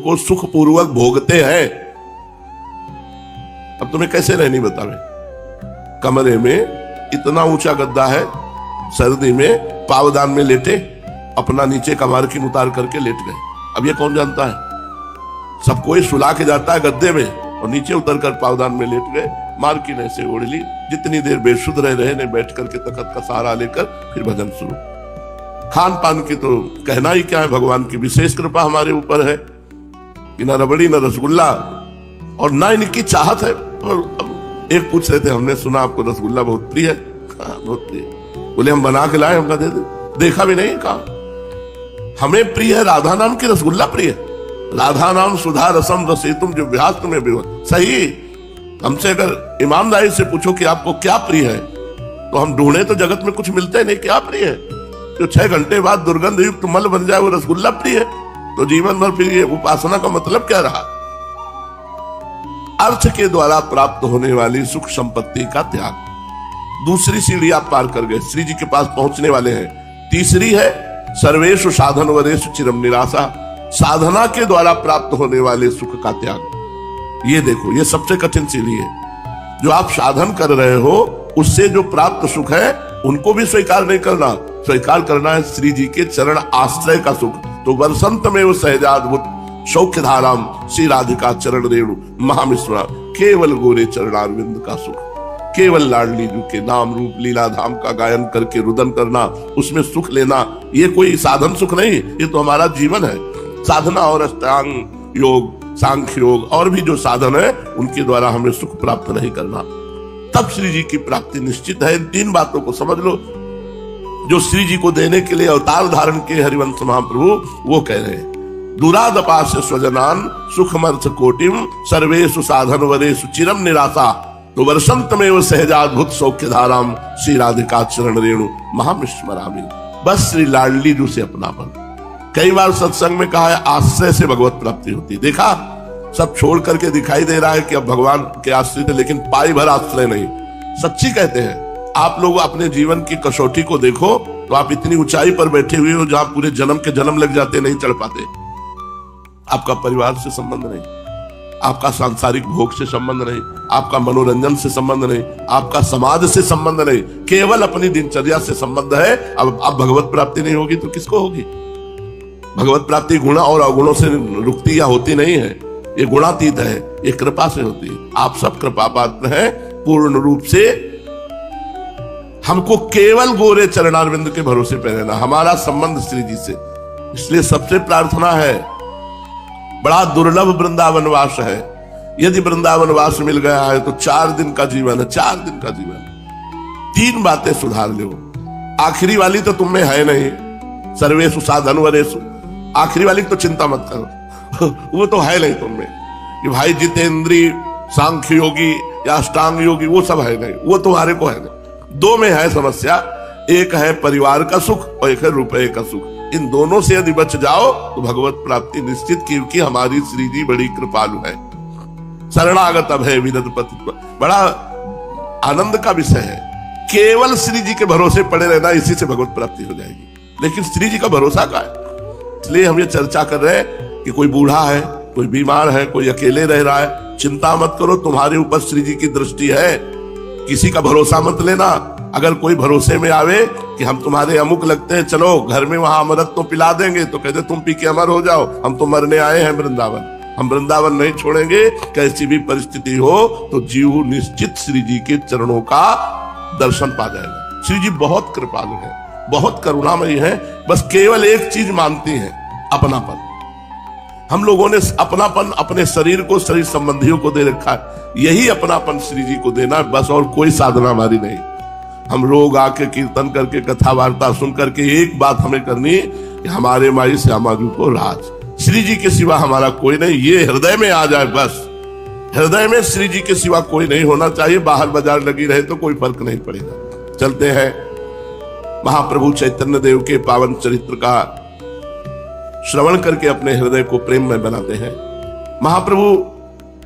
को सुख पूर्वक भोगते हैं। अब तुम्हें कैसे रहनी बतावे? कमरे में इतना ऊंचा गद्दा है, सर्दी में पावदान में लेटे, अपना नीचे का मार्किन उतार करके लेट गए। अब ये कौन जानता है? सब कोई सुला के जाता है गद्दे में और नीचे उतर कर पावदान में लेट गए, मार्किन ऐसे ओढ़ ली, जितनी देर बेसुध रहे ने बैठ करके तखत का सहारा लेकर फिर भजन शुरू। खान पान की तो कहना ही क्या है, भगवान की विशेष कृपा हमारे ऊपर है कि न रबड़ी न रसगुल्ला और ना इनकी चाहत है। और अब एक पूछ रहे थे, हमने सुना आपको रसगुल्ला बहुत प्रिय है। बहुत प्रिय। बोले हम बना के लाए, हमका दे दे। देखा भी नहीं, कहा हमें प्रिय है राधा नाम की रसगुल्ला प्रिय है। राधा नाम सुधा रसम रसेतुम जो व्यास तुम्हें भी हो। सही, हमसे अगर ईमानदारी से पूछो कि आपको क्या प्रिय है, तो हम ढूंढे तो जगत में कुछ मिलता ही नहीं। क्या प्रिय है? जो 6 घंटे बाद दुर्गंध युक्त मल बन जाए वो रसगुल्ला प्रिय है। तो जीवन भर फिर ये उपासना का मतलब क्या रहा? अर्थ के द्वारा प्राप्त होने वाली सुख संपत्ति का त्याग। दूसरी सीढ़ी आप पार कर गए, श्री जी के पास पहुंचने वाले हैं। तीसरी है सर्वेषु साधन वरेषु चिरम निराशा, साधना के द्वारा प्राप्त होने वाले सुख का त्याग। ये देखो, ये सबसे कठिन सीढ़ी है। जो आप साधन कर रहे हो उससे जो प्राप्त सुख है उनको भी स्वीकार नहीं करना, स्वीकार करना है श्री जी के चरण आश्रय का सुख। तो वर्षंत में वो सहजाद्भुत सौख्य धाराम श्री राधिका चरण रेणु महामिश्रा, केवल गोरे चरणारविंद का सुख। केवल लाडली जी के नाम रूप लीला धाम का गायन करके रुदन करना, उसमें सुख लेना, ये कोई साधन सुख नहीं, ये तो हमारा जीवन है। साधना और अष्टांग योग, सांख्य योग और भी जो साधन है उनके द्वारा हमें सुख प्राप्त नहीं करना। तब श्री जी की प्राप्ति निश्चित है। इन 3 बातों को समझ लो, जो श्री जी को देने के लिए अवतार धारण के हरिवंश महाप्रभु वो कह रहे हैं। दुरादपास स्वजनान सुखमर्थ कोटिम सर्वेषु साधन वरेषु चिरम निराशा, तो वर्षंत में वो सहजाद्भुत सौख्य धाराम श्री राधिका चरण रेणु महामिश्मरामी। बस श्री लाडली जी से अपनापन। कई बार सत्संग में कहा है आश्रय से भगवत प्राप्ति होती है। देखा, सब छोड़ करके दिखाई दे रहा है कि अब भगवान के आश्रित है, लेकिन पाई भर आश्रय नहीं। सच्ची कहते हैं। आप लोग अपने जीवन की कसौटी को देखो तो आप इतनी ऊंचाई पर बैठे हुए हो जहां पूरे जन्म के जन्म लग जाते, नहीं चढ़ पाते। आपका परिवार से संबंध नहीं, आपका सांसारिक भोग से संबंध नहीं, आपका मनोरंजन से संबंध नहीं, आपका समाज से संबंध नहीं, केवल अपनी दिनचर्या से संबंध है। अब भगवत प्राप्ति नहीं होगी तो किसको होगी? भगवत प्राप्ति गुण और अवगुणों से रुकती या होती नहीं है, ये गुणातीत है, ये कृपा से होती है। आप सब कृपा पात्र हैं पूर्ण रूप से। हमको केवल गोरे चरणारविंद के भरोसे पे रहना, हमारा संबंध श्री जी से। इसलिए सबसे प्रार्थना है, बड़ा दुर्लभ वृंदावन वास है। यदि वृंदावन वास मिल गया है तो 4 दिन का जीवन है, 4 दिन का जीवन। 3 बातें सुधार लो। आखिरी वाली तो तुम में है नहीं, सर्वेषु साधन वरेषु, आखिरी वाली तो चिंता मत करो वो तो है नहीं तुम में कि भाई जितेंद्री सांख्य योगी या अष्टांग योगी, वो सब है नहीं, वो तुम्हारे को है नहीं। 2 में है समस्या, एक है परिवार का सुख और एक है रुपए का सुख। इन दोनों से यदि बच जाओ तो भगवत प्राप्ति निश्चित, क्योंकि हमारी श्री जी बड़ी कृपालु है। शरणागत अभय विदत पतित्व, बड़ा आनंद का विषय है। केवल श्री जी के भरोसे पड़े रहना, इसी से भगवत प्राप्ति हो जाएगी। लेकिन श्री जी का भरोसा क्या है? इसलिए हम ये चर्चा कर रहे हैं कि कोई बूढ़ा है, कोई बीमार है, कोई अकेले रह रहा है, चिंता मत करो, तुम्हारे ऊपर श्री जी की दृष्टि है। किसी का भरोसा मत लेना। अगर कोई भरोसे में आवे कि हम तुम्हारे अमुक लगते हैं, चलो घर में वहां अमृत तो पिला देंगे, तो कहते तुम पी के अमर हो जाओ, हम तो मरने आए हैं वृंदावन, हम वृंदावन नहीं छोड़ेंगे। कैसी भी परिस्थिति हो तो जीव निश्चित श्री जी के चरणों का दर्शन पा जाएगा। श्री जी बहुत कृपालु है, बहुत करुणामयी है। बस केवल एक चीज मानती है, अपनापन। हम लोगों ने अपनापन अपने शरीर को, शरीर संबंधियों को दे रखा है। यही अपनापन श्री जी को देना बस, और कोई साधना हमारी नहीं। हम लोग आके कीर्तन करके, कथा वार्ता सुन करके एक बात हमें करनी कि हमारे माई श्यामा जी को राज, श्री जी के सिवा हमारा कोई नहीं, ये हृदय में आ जाए बस। हृदय में श्री जी के सिवा कोई नहीं होना चाहिए। बाहर बाजार लगी रहे तो कोई फर्क नहीं पड़ेगा। चलते हैं महाप्रभु चैतन्य देव के पावन चरित्र का श्रवण करके अपने हृदय को प्रेम में बनाते हैं। महाप्रभु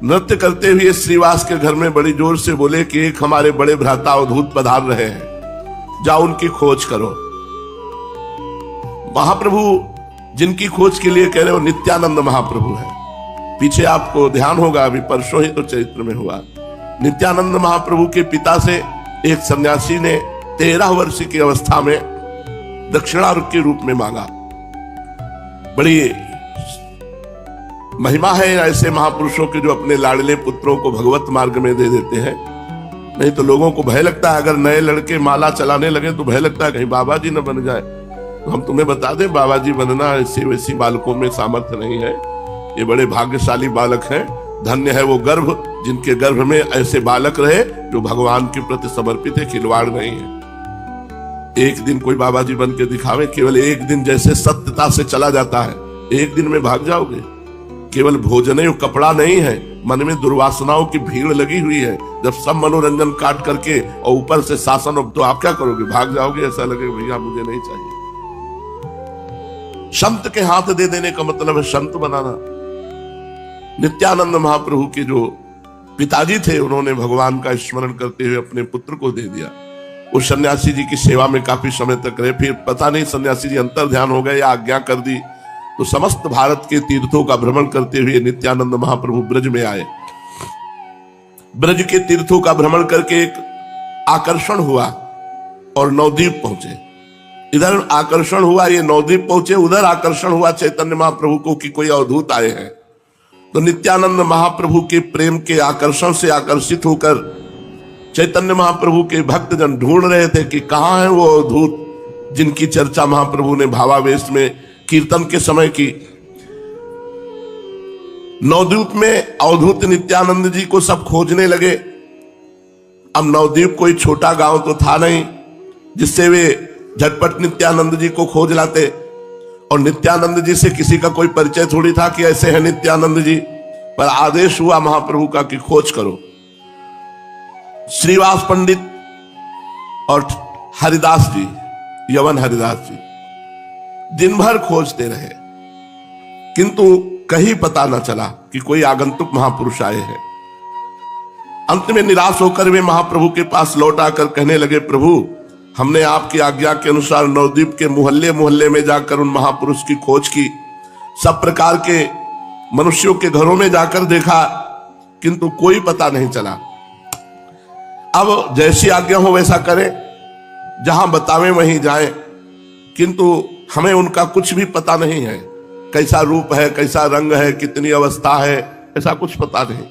नृत्य करते हुए श्रीवास के घर में बड़ी जोर से बोले कि एक हमारे बड़े भ्राता अवधूत पधार रहे हैं, जाओ उनकी खोज करो। महाप्रभु जिनकी खोज के लिए कह रहे हो नित्यानंद महाप्रभु है। पीछे आपको ध्यान होगा, अभी परसों ही तो चरित्र में हुआ, नित्यानंद महाप्रभु के पिता से एक सन्यासी ने 13 वर्ष की अवस्था में दक्षिणार्घ के रूप में मांगा। बड़ी महिमा है ऐसे महापुरुषों के जो अपने लाडले पुत्रों को भगवत मार्ग में दे देते हैं। नहीं तो लोगों को भय लगता है, अगर नए लड़के माला चलाने लगे तो भय लगता है कहीं बाबा जी न बन जाए। तो हम तुम्हें बता दें, बाबा जी बनना ऐसे वैसी बालकों में सामर्थ्य नहीं है। ये बड़े भाग्यशाली बालक हैं, धन्य है वो गर्भ जिनके गर्भ में ऐसे बालक रहे जो भगवान के प्रति समर्पित है, खिलवाड़ नहीं है। एक दिन कोई बाबा जी बन के दिखावे, केवल एक दिन जैसे सत्यता से चला जाता है, एक दिन में भाग जाओगे। केवल भोजन और कपड़ा नहीं है, मन में दुर्वासनाओं की भीड़ लगी हुई है। जब सब मनोरंजन काट करके और ऊपर से शासन, तो आप क्या करोगे? भाग जाओगे। ऐसा लगेगा भैया मुझे नहीं चाहिए। संत के हाथ दे देने का मतलब है संत बनाना। नित्यानंद महाप्रभु के जो पिताजी थे, उन्होंने भगवान का स्मरण करते हुए अपने पुत्र को दे दिया। उस सन्यासी जी की सेवा में काफी समय तक रहे। फिर पता नहीं सन्यासी जी अंतर ध्यान हो गए या आज्ञा कर दी, तो समस्त भारत के तीर्थों का भ्रमण करते हुए नित्यानंद महाप्रभु ब्रज में आए। ब्रज के तीर्थों का भ्रमण करके एक आकर्षण हुआ और नवद्वीप पहुंचे। इधर आकर्षण हुआ, ये नवद्वीप पहुंचे, उधर आकर्षण हुआ चैतन्य महाप्रभु को कि कोई अवधूत आए हैं। तो नित्यानंद महाप्रभु के प्रेम के आकर्षण से आकर्षित होकर चैतन्य महाप्रभु के भक्तजन ढूंढ रहे थे कि कहां है वो अवधूत जिनकी चर्चा महाप्रभु ने भावावेश में कीर्तन के समय की। नवद्वीप में अवधूत नित्यानंद जी को सब खोजने लगे। अब नवद्वीप कोई छोटा गांव तो था नहीं जिससे वे झटपट नित्यानंद जी को खोज लाते, और नित्यानंद जी से किसी का कोई परिचय थोड़ी था कि ऐसे हैं नित्यानंद जी। पर आदेश हुआ महाप्रभु का कि खोज करो। श्रीवास पंडित और हरिदास जी, यवन हरिदास जी, दिन भर खोजते रहे, किंतु कहीं पता न चला कि कोई आगंतुक महापुरुष आए हैं। अंत में निराश होकर वे महाप्रभु के पास लौट आकर कहने लगे, प्रभु हमने आपकी आज्ञा के अनुसार नवद्वीप के मोहल्ले मोहल्ले में जाकर उन महापुरुष की खोज की, सब प्रकार के मनुष्यों के घरों में जाकर देखा, किंतु कोई पता नहीं चला। अब जैसी आज्ञा हो वैसा करें, जहां बतावें वहीं जाएं, किंतु हमें उनका कुछ भी पता नहीं है। कैसा रूप है, कैसा रंग है, कितनी अवस्था है, ऐसा कुछ पता नहीं।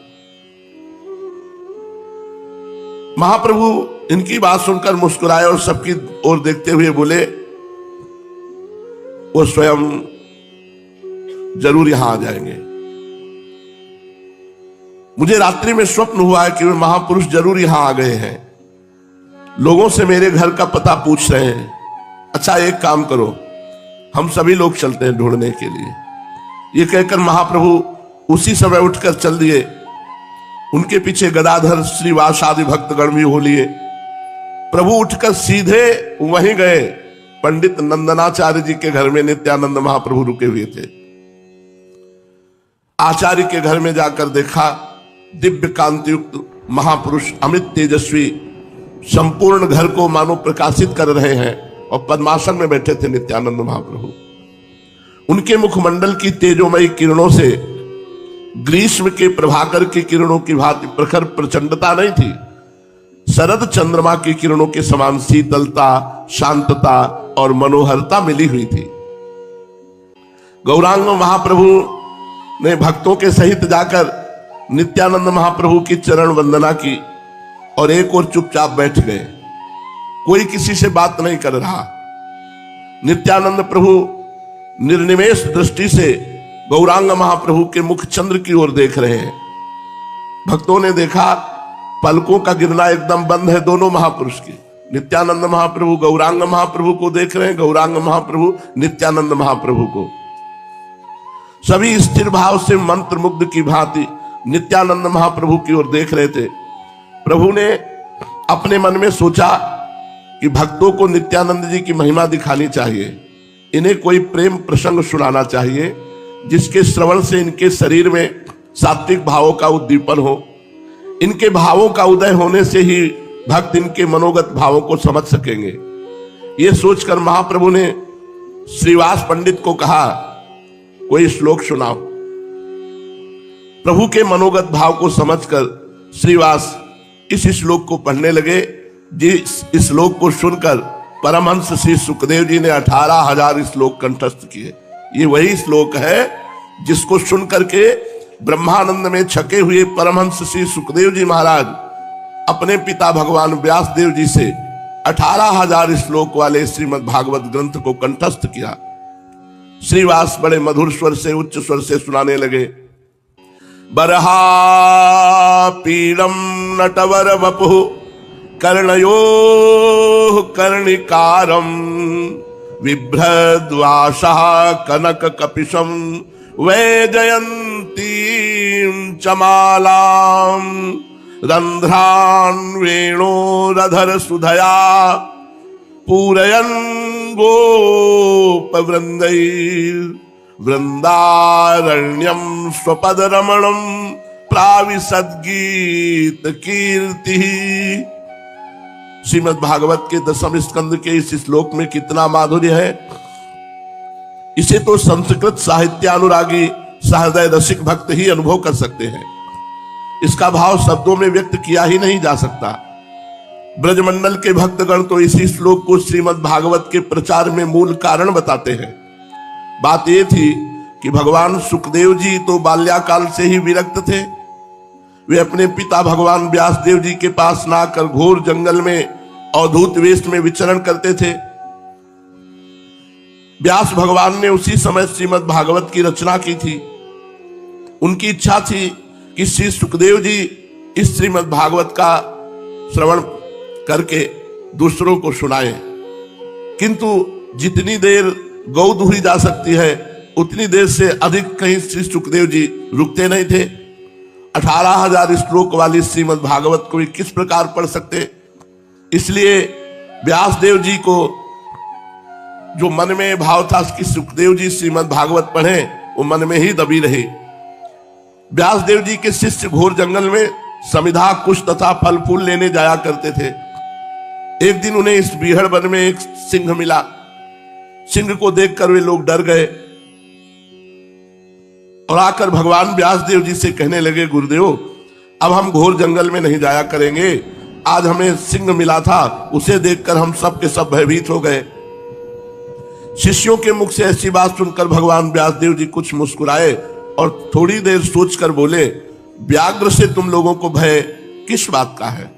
महाप्रभु इनकी बात सुनकर मुस्कुराए और सबकी ओर देखते हुए बोले, वो स्वयं जरूर यहां आ जाएंगे। मुझे रात्रि में स्वप्न हुआ है कि वे महापुरुष जरूर यहां आ गए हैं। लोगों से मेरे घर का पता पूछ रहे हैं। अच्छा एक काम करो, हम सभी लोग चलते हैं ढूंढने के लिए। ये कहकर महाप्रभु उसी समय उठकर चल दिए। उनके पीछे गदाधर, श्रीवास आदि भक्तगण भी हो लिए। प्रभु उठकर सीधे वहीं गए। पंडित नंदनाचार्य जी के घर में नित्यानंद महाप्रभु रुके हुए थे। आचार्य के घर में जाकर देखा, दिव्य कांति युक्त महापुरुष अमित तेजस्वी संपूर्ण घर को मानो प्रकाशित कर रहे हैं, और पद्मासन में बैठे थे नित्यानंद महाप्रभु। उनके मुखमंडल की तेजोमयी किरणों से ग्रीष्म के प्रभाकर की किरणों की भांति प्रखर प्रचंडता नहीं थी, शरद चंद्रमा की किरणों के समान शीतलता, शांतता और मनोहरता मिली हुई थी। गौरांग महाप्रभु ने भक्तों के सहित जाकर नित्यानंद महाप्रभु की चरण वंदना की और एक और चुपचाप बैठ गए। कोई किसी से बात नहीं कर रहा। नित्यानंद प्रभु निर्निमेष दृष्टि से गौरांग महाप्रभु के मुख चंद्र की ओर देख रहे हैं। भक्तों ने देखा पलकों का गिरना एकदम बंद है दोनों महापुरुष की। नित्यानंद महाप्रभु गौरांग महाप्रभु को देख रहे हैं, गौरांग महाप्रभु नित्यानंद महाप्रभु को। सभी स्थिर भाव से मंत्र मुग्ध की भांति नित्यानंद महाप्रभु की ओर देख रहे थे। प्रभु ने अपने मन में सोचा कि भक्तों को नित्यानंद जी की महिमा दिखानी चाहिए, इन्हें कोई प्रेम प्रसंग सुनाना चाहिए जिसके श्रवण से इनके शरीर में सात्विक भावों का उद्दीपन हो। इनके भावों का उदय होने से ही भक्त इनके मनोगत भावों को समझ सकेंगे। ये सोचकर महाप्रभु ने श्रीवास पंडित को कहा, कोई श्लोक सुनाओ। प्रभु के मनोगत भाव को समझकर श्रीवास इस श्लोक को पढ़ने लगे। जिस श्लोक को सुनकर परमहंस श्री सुखदेव जी ने 18,000 श्लोक कंठस्थ किए। ये वही श्लोक है जिसको सुनकर के ब्रह्मानंद में छके हुए परमहंस श्री सुखदेव जी महाराज अपने पिता भगवान व्यासदेव जी से 18,000 श्लोक वाले श्रीमद् भागवत ग्रंथ को कंठस्थ किया। श्रीवास बड़े मधुर स्वर से, उच्च स्वर से सुनाने लगे। बरहा पीड़म नटवर वपु कर्णयो कर्णिकारम बिभ्रद्वासा कनक कपिशम वैजयंती चमालाम रंध्रान वेणोरधर सुधया पूरयन् गोपवृन्दैर् वृंदारण्यम स्वपदरमणम प्राविशद्गीत कीर्ति। श्रीमद् भागवत के 10वें स्कंद के इस श्लोक में कितना माधुर्य है। इसे तो संस्कृत साहित्यानुरागी सहृदय रसिक भक्त ही अनुभव कर सकते हैं। इसका भाव शब्दों में व्यक्त किया ही नहीं जा सकता। ब्रजमंडल के भक्तगण तो इसी श्लोक को श्रीमद् भागवत के प्रचार में मूल कारण बताते हैं। बात यह थी कि भगवान सुखदेव जी तो बाल्याकाल से ही विरक्त थे। वे अपने पिता भगवान व्यासदेव जी के पास ना कर घोर जंगल में अवधूत वेश में विचरण करते थे। व्यास भगवान ने उसी समय श्रीमद् भागवत की रचना की थी। उनकी इच्छा थी कि श्री सुखदेव जी इस श्रीमद् भागवत का श्रवण करके दूसरों को सुनाएं, किंतु जितनी देर गौ दुही जा सकती है उतनी देर से अधिक कहीं श्री सुखदेव जी रुकते नहीं थे। 18,000 श्लोक वाली श्रीमद् भागवत को किस प्रकार पढ़ सकते। इसलिए व्यासदेव जी को जो मन में भाव था कि सुखदेव जी श्रीमद् भागवत पढ़े, वो मन में ही दबी रही। व्यासदेव जी के शिष्य घोर जंगल में समिधा कुश तथा फल फूल लेने जाया करते थे। एक दिन उन्हें इस बीहड़ वन में एक सिंह मिला। सिंह को देखकर वे लोग डर गए और आकर भगवान व्यासदेव जी से कहने लगे, गुरुदेव अब हम घोर जंगल में नहीं जाया करेंगे। आज हमें सिंह मिला था, उसे देखकर हम सब के सब भयभीत हो गए। शिष्यों के मुख से ऐसी बात सुनकर भगवान व्यासदेव जी कुछ मुस्कुराए और थोड़ी देर सोचकर बोले, व्याघ्र से तुम लोगों को भय किस बात का है?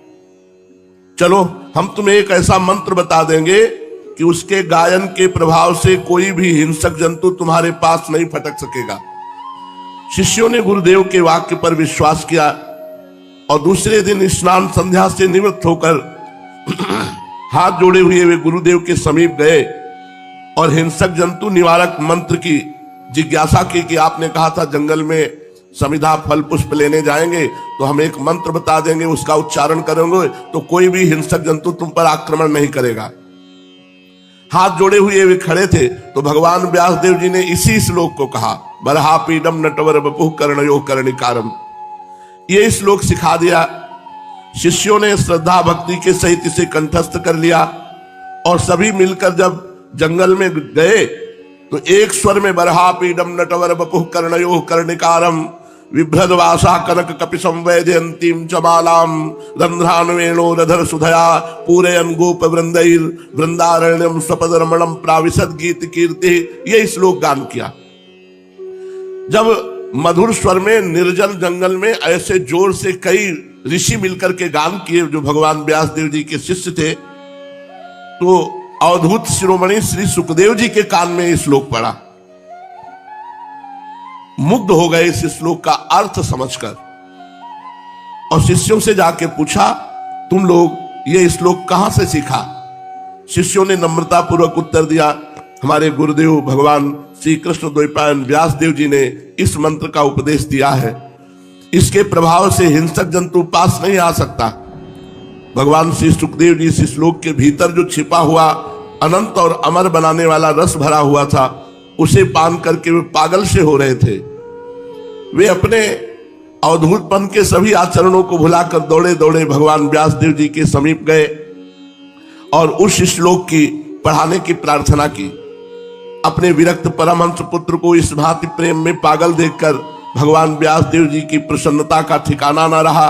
चलो हम तुम्हें एक ऐसा मंत्र बता देंगे कि उसके गायन के प्रभाव से कोई भी हिंसक जंतु तुम्हारे पास नहीं फटक सकेगा। शिष्यों ने गुरुदेव के वाक्य पर विश्वास किया और दूसरे दिन स्नान संध्या से निवृत्त होकर हाथ जोड़े हुए वे गुरुदेव के समीप गए और हिंसक जंतु निवारक मंत्र की जिज्ञासा की कि आपने कहा था जंगल में समिधा फल पुष्प लेने जाएंगे तो हम एक मंत्र बता देंगे, उसका उच्चारण करेंगे तो कोई भी हिंसक जंतु तुम पर आक्रमण नहीं करेगा। हाथ जोड़े हुए वे खड़े थे तो भगवान व्यासदेव जी ने इसी श्लोक को कहा, बरहा पीडम नटवर बपु कर्णयो कर्णिकारम। ये श्लोक सिखा दिया। शिष्यों ने श्रद्धा भक्ति के सहित इसे कंठस्थ कर लिया और सभी मिलकर जब जंगल में गए तो एक स्वर में बरहा पीडम नटवर बपु कर्णयो कर्णिकारम विभ्रद्वासा कनक कपिशम वैजयंतीम चमालाम रंध्रान वेणो रधर सुधया पूरयन् गोप वृंदैर वृंदारण्यम स्वपदरमणम प्राविशद गीत कीर्ति। ये श्लोक गान किया। जब मधुर स्वर में निर्जल जंगल में ऐसे जोर से कई ऋषि मिलकर के गान किए जो भगवान व्यासदेव जी के शिष्य थे, तो अवधूत शिरोमणि श्री सुखदेव जी के कान में इस श्लोक पड़ा। मुग्ध हो गए इस श्लोक का अर्थ समझकर और शिष्यों से जाके पूछा, तुम लोग ये श्लोक कहां से सीखा? शिष्यों ने नम्रता पूर्वक उत्तर दिया, हमारे गुरुदेव भगवान श्री कृष्ण द्वैपायन व्यासदेव जी ने इस मंत्र का उपदेश दिया है। इसके प्रभाव से हिंसक जंतु पास नहीं आ सकता। भगवान श्री सुखदेव जी इस श्लोक के भीतर जो छिपा हुआ अनंत और अमर बनाने वाला रस भरा हुआ था, उसे पान करके वे पागल से हो रहे थे। वे अपने अवधूतपन के सभी आचरणों को भुलाकर दौड़े दौड़े भगवान व्यासदेव जी के समीप गए और उस श्लोक की पढ़ाने की प्रार्थना की। अपने विरक्त परमहंस पुत्र को इस भांति प्रेम में पागल देखकर भगवान व्यासदेव जी की प्रसन्नता का ठिकाना न रहा।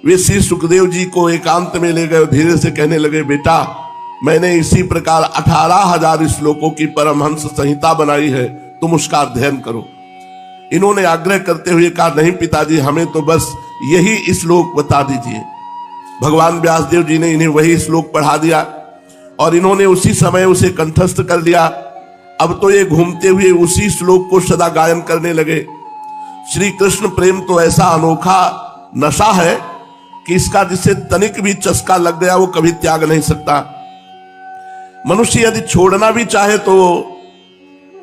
वे श्री सुखदेव जी को एकांत में ले गए, धीरे से कहने लगे, बेटा मैंने इसी प्रकार 18,000 श्लोकों की परमहंस संहिता बनाई है, तुम उसका अध्ययन करो। इन्होंने आग्रह करते हुए कहा, नहीं पिताजी, हमें तो बस यही श्लोक बता दीजिए। भगवान व्यासदेव जी ने इन्हें वही श्लोक पढ़ा दिया और इन्होंने उसी समय उसे कंठस्थ कर लिया। अब तो ये घूमते हुए उसी श्लोक को सदा गायन करने लगे। श्री कृष्ण प्रेम तो ऐसा अनोखा नशा है कि इसका जिसे तनिक भी चस्का लग गया वो कभी त्याग नहीं सकता। मनुष्य यदि छोड़ना भी चाहे तो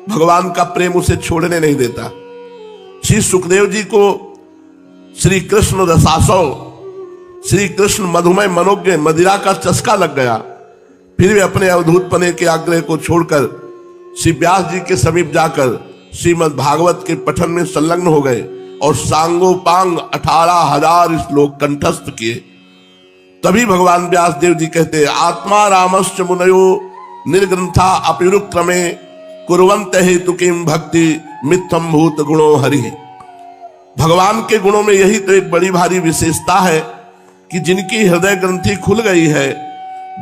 भगवान का प्रेम उसे छोड़ने नहीं देता। श्री सुखदेव जी को श्री कृष्ण रसासव, श्री कृष्ण मधुमय मनोज्ञ मदिरा का चस्का लग गया। फिर वे अपने अवधूत पने के आग्रह को छोड़कर श्री व्यास जी के समीप जाकर श्रीमद् भागवत के पठन में संलग्न हो गए और सांगोपांग 18,000 श्लोक कंठस्थ किए। तभी भगवान व्यास देव जी कहते, आत्मा रामश्च मुनयो निर्ग्रंथा अपिरुक्रमे कुर्वन्त हेतु किम भक्ति मिथ्यम भूत गुणो हरि। भगवान के गुणों में यही तो एक बड़ी भारी विशेषता है कि जिनकी हृदय ग्रंथि खुल गई है,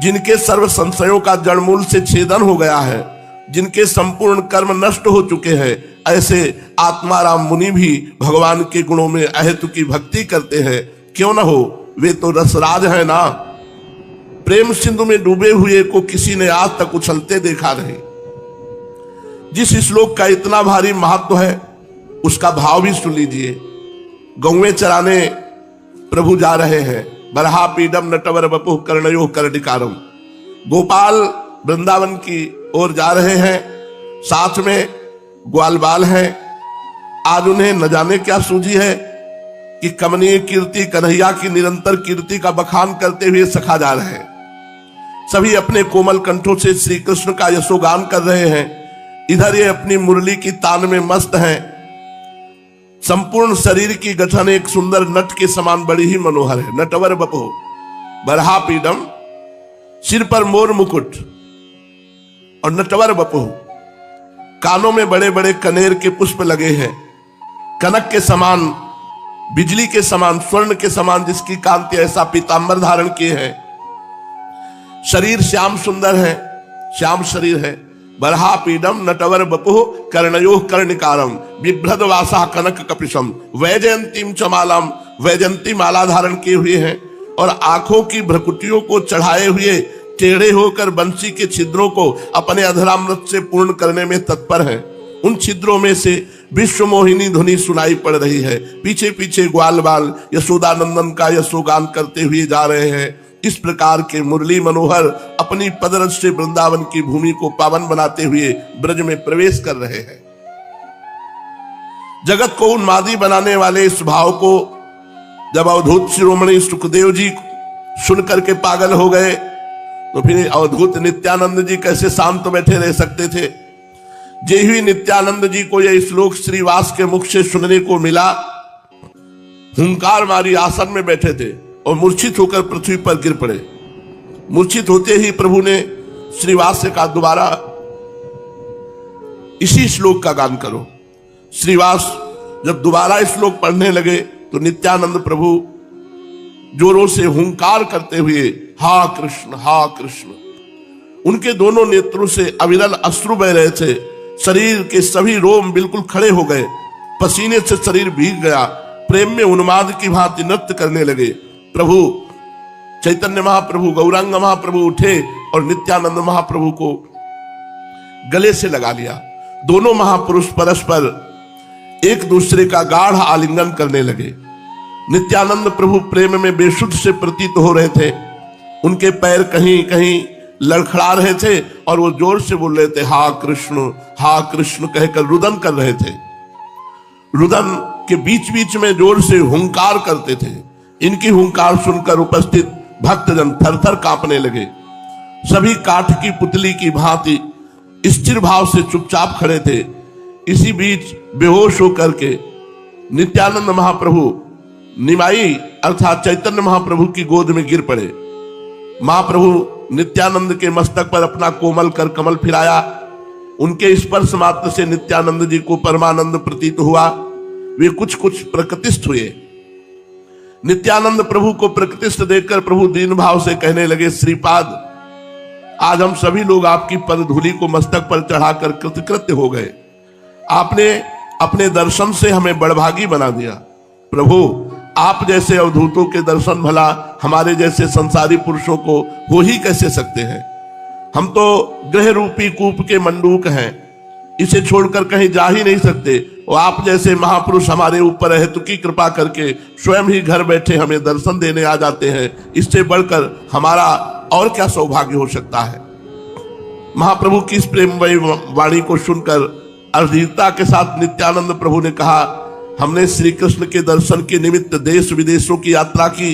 जिनके सर्व संशयों का जड़मूल से छेदन हो गया है, जिनके संपूर्ण कर्म नष्ट हो चुके हैं, ऐसे आत्माराम मुनि भी भगवान के गुणों में अहेतु की भक्ति करते हैं। क्यों न हो, वे तो रसराज है ना। प्रेम सिंधु में डूबे हुए को किसी ने आज तक उछलते देखा नहीं। जिस श्लोक का इतना भारी महत्व है उसका भाव भी सुन लीजिए। गौवें चराने प्रभु जा रहे हैं, बरहा पीडम नटवर बपुः कर्णयो कर्णिकारम। गोपाल वृंदावन की ओर जा रहे हैं, साथ में ग्वाल बाल हैं। आज उन्हें न जाने क्या सूझी है कि कमनीय कीर्ति, कन्हैया की निरंतर कीर्ति का बखान करते हुए सखा जा रहे हैं। सभी अपने कोमल कंठों से श्री कृष्ण का यशोगान कर रहे हैं। इधर ये अपनी मुरली की तान में मस्त हैं। संपूर्ण शरीर की गठन एक सुंदर नट के समान बड़ी ही मनोहर है। नटवर बपुः बरहा पीडम, सिर पर मोर मुकुट और नटवर बपुः, कानों में बड़े बड़े कनेर के पुष्प लगे हैं। कनक के समान, बिजली के समान, स्वर्ण के समान जिसकी कांति, ऐसा पीतांबर धारण किए हैं। शरीर श्याम सुंदर है, श्याम शरीर है। बरहा पीडम नटवर बपुः कर्णयो कर्णिकारम बिभ्रद वासा कनक कपिशम वैजयंतीम चमालम, वैजयंती माला धारण किए हुए हैं और आंखों की भ्रकुटियों को चढ़ाए हुए टेढ़े होकर बंसी के छिद्रों को अपने अधरामृत से पूर्ण करने में तत्पर है। उन छिद्रों में से विश्व मोहिनी ध्वनि सुनाई पड़ रही है। पीछे पीछे ग्वाल बाल यशोदानंदन का यशोगान करते हुए जा रहे हैं। इस प्रकार के मुरली मनोहर अपनी पदरज से वृंदावन की भूमि को पावन बनाते हुए ब्रज में प्रवेश कर रहे हैं। जगत को उन्मादी बनाने वाले इस भाव को जब अवधूत शिरोमणि सुखदेव जी सुन करके पागल हो गए तो फिर अवधूत नित्यानंद जी कैसे शांत बैठे रह सकते थे। जे हुई नित्यानंद जी को यह श्लोक श्रीवास के मुख से सुनने को मिला, हुंकार मारी आसन में बैठे थे और मूर्छित होकर पृथ्वी पर गिर पड़े। मूर्छित होते ही प्रभु ने श्रीवास से कहा, दोबारा इसी श्लोक का गान करो। श्रीवास जब दोबारा इस श्लोक पढ़ने लगे तो नित्यानंद प्रभु जोरों से हुंकार करते हुए हा कृष्ण हा कृष्ण। उनके दोनों नेत्रों से अविरल अश्रु बह रहे थे। शरीर के सभी रोम बिल्कुल खड़े हो गए, पसीने से शरीर भीग गया। प्रेम में उन्माद की भांति नृत्य करने लगे। प्रभु चैतन्य महाप्रभु, गौरांग महाप्रभु उठे और नित्यानंद महाप्रभु को गले से लगा लिया। दोनों महापुरुष परस्पर एक दूसरे का गाढ़ आलिंगन करने लगे। नित्यानंद प्रभु प्रेम में बेसुध से प्रतीत हो रहे थे। उनके पैर कहीं कहीं लड़खड़ा रहे थे और वो जोर से बोल रहे थे हा कृष्ण कहकर रुदन कर रहे थे। रुदन के बीच बीच में जोर से हुंकार करते थे। इनकी हुंकार सुनकर उपस्थित भक्तजन थरथर कांपने लगे। सभी काठ की पुतली की भांति स्थिर भाव से चुपचाप खड़े थे। इसी बीच बेहोश होकर के नित्यानंद महाप्रभु निमाई अर्थात चैतन्य महाप्रभु की गोद में गिर पड़े। महाप्रभु नित्यानंद के मस्तक पर अपना कोमल कर कमल फिराया। उनके स्पर्श मात्र से नित्यानंद जी को परमानंद प्रतीत हुआ। वे कुछ कुछ प्रकृतिस्थ हुए। नित्यानंद प्रभु को प्रकृतिस्थ देखकर प्रभु दीन भाव से कहने लगे, श्रीपाद, आज हम सभी लोग आपकी पद धूलि को मस्तक पर चढ़ाकर कृतकृत्य हो गए। आपने अपने दर्शन से हमें बड़भागी बना दिया। प्रभु, आप जैसे अवधूतों के दर्शन भला हमारे जैसे संसारी पुरुषों को हो ही कैसे सकते हैं। हम तो ग्रह रूपी कूप के मंडूक हैं, इसे छोड़कर कहीं जा ही नहीं सकते। और आप जैसे महापुरुष हमारे ऊपर हेतु की कृपा करके स्वयं ही घर बैठे हमें दर्शन देने आ जाते हैं। इससे बढ़कर हमारा और क्या सौभाग्य हो सकता है। महाप्रभु की इस प्रेममयी वाणी को सुनकर अधीरता के साथ नित्यानंद प्रभु ने कहा, हमने श्री कृष्ण के दर्शन के निमित्त देश विदेशों की यात्रा की,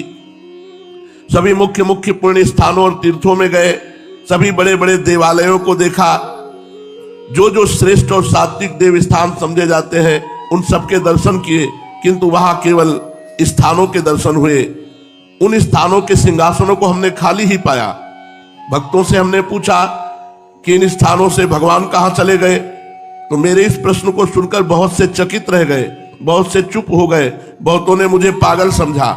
सभी मुख्य मुख्य पुण्य स्थानों और तीर्थों में गए, सभी बड़े बड़े देवालयों को देखा, जो जो श्रेष्ठ और सात्विक देव स्थान समझे जाते हैं उन सबके दर्शन किए, किंतु वहां केवल स्थानों के दर्शन हुए। उन स्थानों के सिंहासनों को हमने खाली ही पाया। भक्तों से हमने पूछा कि इन स्थानों से भगवान कहां चले गए, तो मेरे इस प्रश्न को सुनकर बहुत से चकित रह गए, बहुत से चुप हो गए, बहुतों ने मुझे पागल समझा।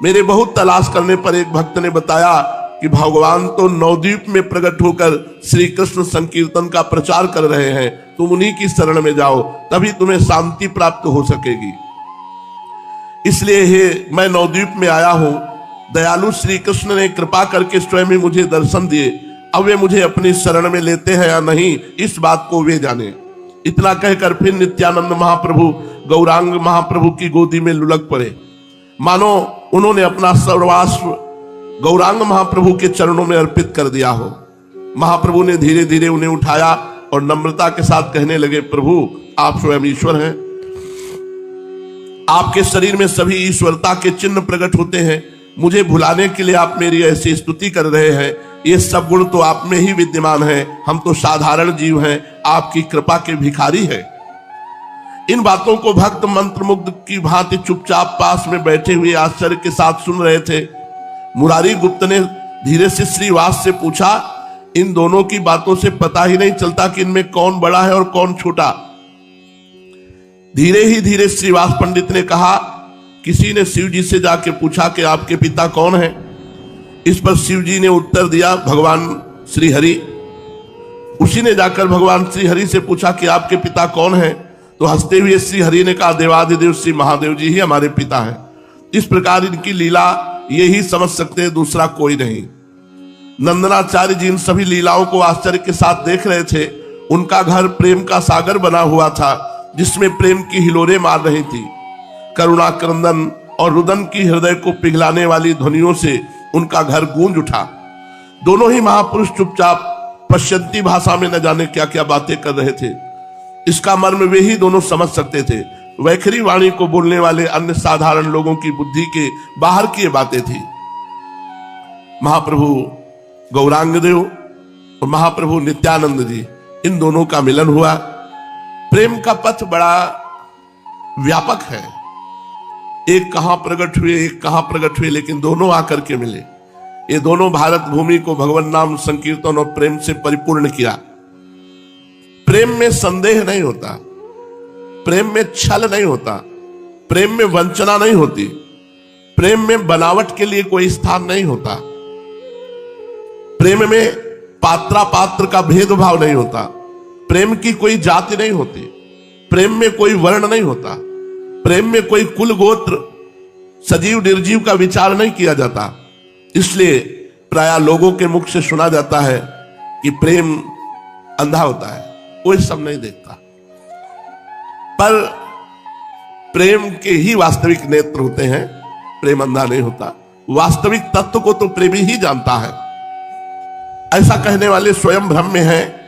मेरे बहुत तलाश करने पर एक भक्त ने बताया कि भगवान तो नवद्वीप में प्रकट होकर श्री कृष्ण संकीर्तन का प्रचार कर रहे हैं, तुम उन्हीं की शरण में जाओ, तभी तुम्हें शांति प्राप्त हो सकेगी। इसलिए हे मैं नवद्वीप में आया हूं। दयालु श्री कृष्ण ने कृपा करके स्वयं ही मुझे दर्शन दिए। अब वे मुझे अपनी शरण में लेते हैं या नहीं, इस बात को वे जाने। इतना कहकर फिर नित्यानंद महाप्रभु गौरांग महाप्रभु की गोदी में लुढ़क पड़े, मानो उन्होंने अपना सर्वस्व गौरांग महाप्रभु के चरणों में अर्पित कर दिया हो। महाप्रभु ने धीरे धीरे उन्हें उठाया और नम्रता के साथ कहने लगे, प्रभु आप स्वयं ईश्वर हैं, आपके शरीर में सभी ईश्वरता के चिन्ह प्रकट होते हैं। मुझे भुलाने के लिए आप मेरी ऐसी स्तुति कर रहे हैं, ये सब गुण तो आप में ही विद्यमान है, हम तो साधारण जीव हैं, आपकी कृपा के भिखारी हैं। इन बातों को भक्त मंत्रमुग्ध की भांति चुपचाप पास में बैठे हुए आश्चर्य के साथ सुन रहे थे। मुरारी गुप्त ने धीरे से श्रीवास से पूछा, इन दोनों की बातों से पता ही नहीं चलता कि इनमें कौन बड़ा है और कौन छोटा। धीरे ही धीरे श्रीवास पंडित ने कहा, किसी ने शिव जी से जाके पूछा कि आपके पिता कौन है। इस पर शिव जी ने उत्तर दिया, भगवान श्री हरि। उसी ने जाकर भगवान श्री हरि से पूछा कि आपके पिता कौन है, तो हंसते हुए श्री हरि ने कहा, देवादिदेव श्री महादेव जी ही हमारे पिता हैं। इस प्रकार इनकी लीला ये ही समझ सकते हैं, दूसरा कोई नहीं। नंदनाचार्य जी इन सभी लीलाओं को आश्चर्य के साथ देख रहे थे। उनका घर प्रेम का सागर बना हुआ था, जिसमें प्रेम की हिलोरें मार रही थी। करुणा क्रंदन और रुदन की हृदय को पिघलाने वाली ध्वनियों से उनका घर गूंज उठा। दोनों ही महापुरुष चुपचाप पश्चिमी भाषा में न जाने क्या क्या बातें कर रहे थे। इसका मर्म वे ही दोनों समझ सकते थे। वैखरी वाणी को बोलने वाले अन्य साधारण लोगों की बुद्धि के बाहर की बातें थी। महाप्रभु गौरांग देव और महाप्रभु नित्यानंद जी, इन दोनों का मिलन हुआ। प्रेम का पथ बड़ा व्यापक है, एक कहां प्रकट हुए एक कहां प्रकट हुए, लेकिन दोनों आकर के मिले। ये दोनों भारत भूमि को भगवान नाम संकीर्तन और प्रेम से परिपूर्ण किया। प्रेम में संदेह नहीं होता, प्रेम में छल नहीं होता, प्रेम में वंचना नहीं होती, प्रेम में बनावट के लिए कोई स्थान नहीं होता, प्रेम में पात्रा पात्र का भेदभाव नहीं होता, प्रेम की कोई जाति नहीं होती, प्रेम में कोई वर्ण नहीं होता, प्रेम में कोई कुल गोत्र सजीव निर्जीव का विचार नहीं किया जाता। इसलिए प्रायः लोगों के मुख से सुना जाता है कि प्रेम अंधा होता है, कोई सब नहीं देखता। पर प्रेम के ही वास्तविक नेत्र होते हैं, प्रेम अंधा नहीं होता। वास्तविक तत्व को तो प्रेमी ही जानता है। ऐसा कहने वाले स्वयं भ्रम में हैं।